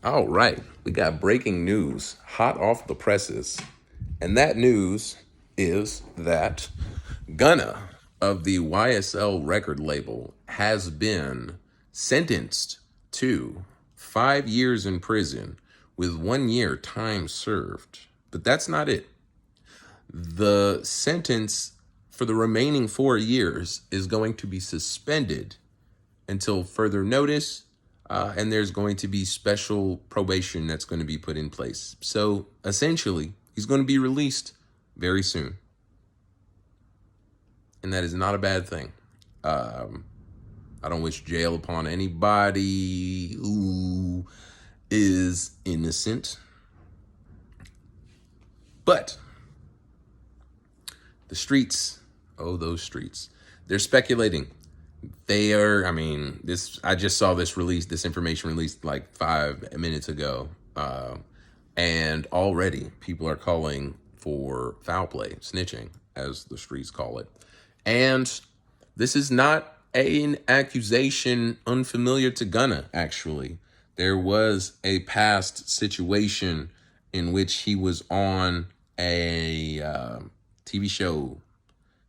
All right, we got breaking news hot off the presses. And that news is that Gunna of the YSL record label has been sentenced to 5 years in prison with 1 year time served. But that's not it. The sentence for the remaining 4 years is going to be suspended until further notice, and there's going to be special probation that's going to be put in place. So essentially, he's going to be released very soon, and that is not a bad thing. I don't wish jail upon anybody who is innocent, but the streets, oh, those streets, they're speculating. They are, I mean, I just saw this information released like 5 minutes ago. And already people are calling for foul play, snitching, as the streets call it. And this is not an accusation unfamiliar to Gunna, actually. There was a past situation in which he was on a TV show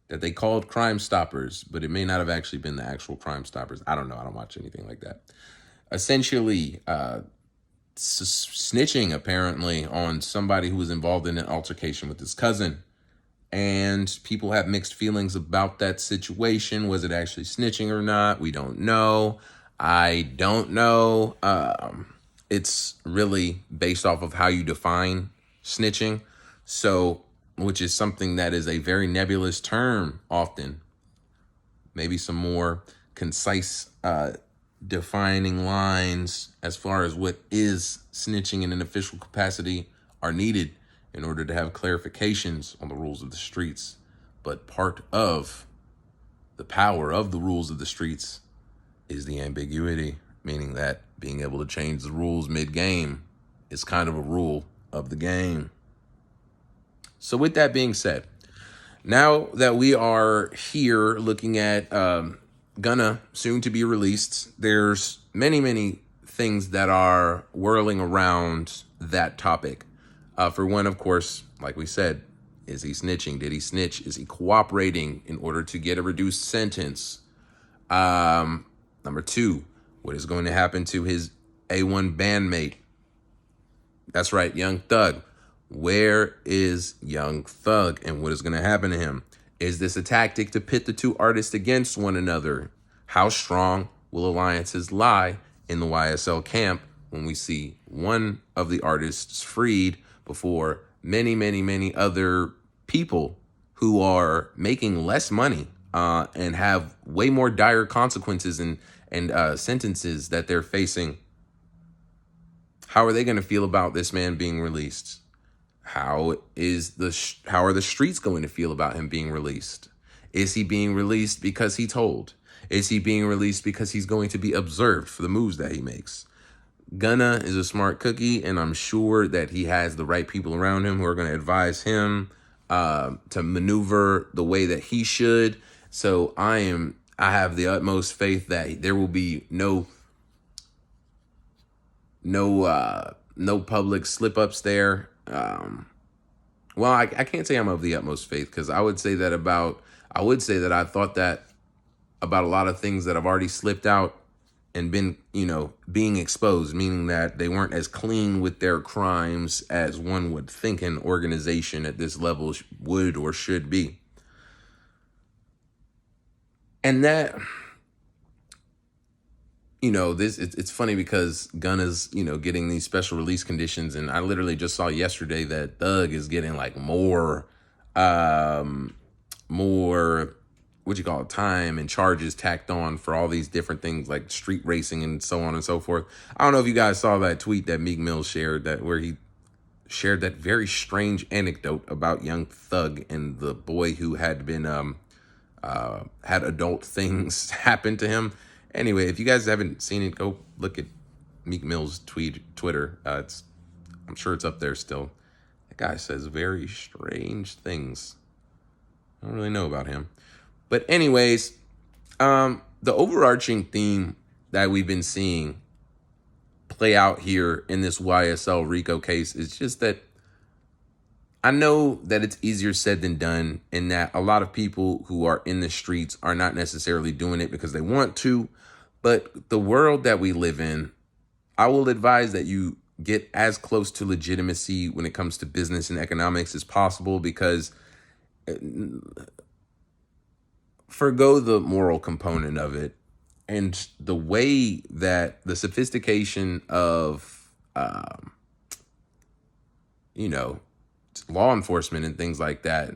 that they called Crime Stoppers, but it may not have actually been the actual Crime Stoppers. I don't know. I don't watch anything like that. Essentially, snitching apparently on somebody who was involved in an altercation with his cousin. And people have mixed feelings about that situation. Was it actually snitching or not? We don't know. I don't know. It's really based off of how you define snitching. So, which is something that is a very nebulous term often. Maybe some more concise defining lines as far as what is snitching in an official capacity are needed in order to have clarifications on the rules of the streets. But part of the power of the rules of the streets is the ambiguity, meaning that being able to change the rules mid-game is kind of a rule of the game. So with that being said, now that we are here looking at Gunna soon to be released, there's many things that are whirling around that topic. For one, of course, like we said, is he snitching? Did he snitch? Is he cooperating in order to get a reduced sentence? Number two, what is going to happen to his A1 bandmate? That's right, Young Thug. Where is Young Thug and what is going to happen to him? Is this a tactic to pit the two artists against one another? How strong will alliances lie in the YSL camp when we see one of the artists freed before many other people who are making less money and have way more dire consequences and sentences that they're facing? How are they going to feel about this man being released? How are the streets going to feel about him being released? Is he being released because he told? Is he being released because he's going to be observed for the moves that he makes? Gunna is a smart cookie, and I'm sure that he has the right people around him who are going to advise him to maneuver the way that he should. So I have the utmost faith that there will be no public slip ups there. Well, I can't say I'm of the utmost faith, because I would say that I thought that about a lot of things that have already slipped out and been, being exposed, meaning that they weren't as clean with their crimes as one would think an organization at this level would or should be. And that, it's funny because Gunna's, getting these special release conditions, and I literally just saw yesterday that Thug is getting like more time and charges tacked on for all these different things like street racing and so on and so forth. I don't know if you guys saw that tweet that Meek Mill shared, where he shared that very strange anecdote about Young Thug and the boy who had been had adult things happen to him. Anyway, if you guys haven't seen it, go look at Meek Mill's Twitter. I'm sure it's up there still. That guy says very strange things. I don't really know about him. But anyways, the overarching theme that we've been seeing play out here in this YSL RICO case is just that I know that it's easier said than done, and that a lot of people who are in the streets are not necessarily doing it because they want to. But the world that we live in, I will advise that you get as close to legitimacy when it comes to business and economics as possible, because forgo the moral component of it and the way that the sophistication of, you know, law enforcement and things like that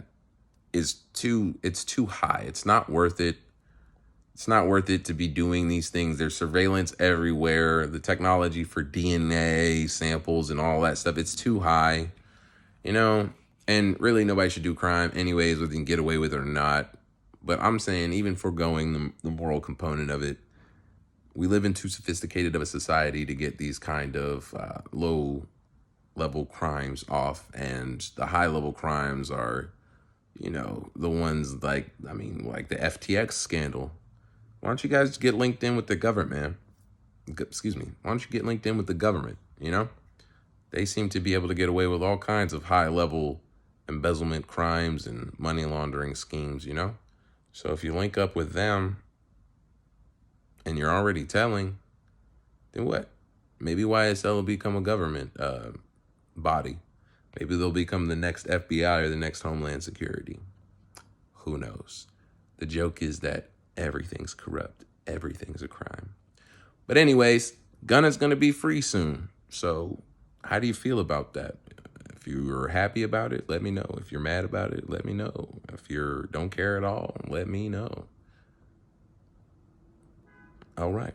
it's too high. It's not worth it. It's not worth it to be doing these things. There's surveillance everywhere. The technology for DNA samples and all that stuff, it's too high, you know? And really nobody should do crime anyways, whether you can get away with it or not. But I'm saying, even foregoing the moral component of it, we live in too sophisticated of a society to get these kind of low level crimes off. And the high level crimes are, you know, the ones like, I mean, like the FTX scandal. Why don't you guys get linked in with the government, man? Excuse me. Why don't you get linked in with the government? You know, they seem to be able to get away with all kinds of high level embezzlement crimes and money laundering schemes, you know? So if you link up with them and you're already telling, then what? Maybe YSL will become a government body. Maybe they'll become the next FBI or the next Homeland Security. Who knows? The joke is that everything's corrupt. Everything's a crime. But anyways, Gunna's going to be free soon. So how do you feel about that? If you're happy about it, let me know. If you're mad about it, let me know. If you don't care at all, let me know. All right.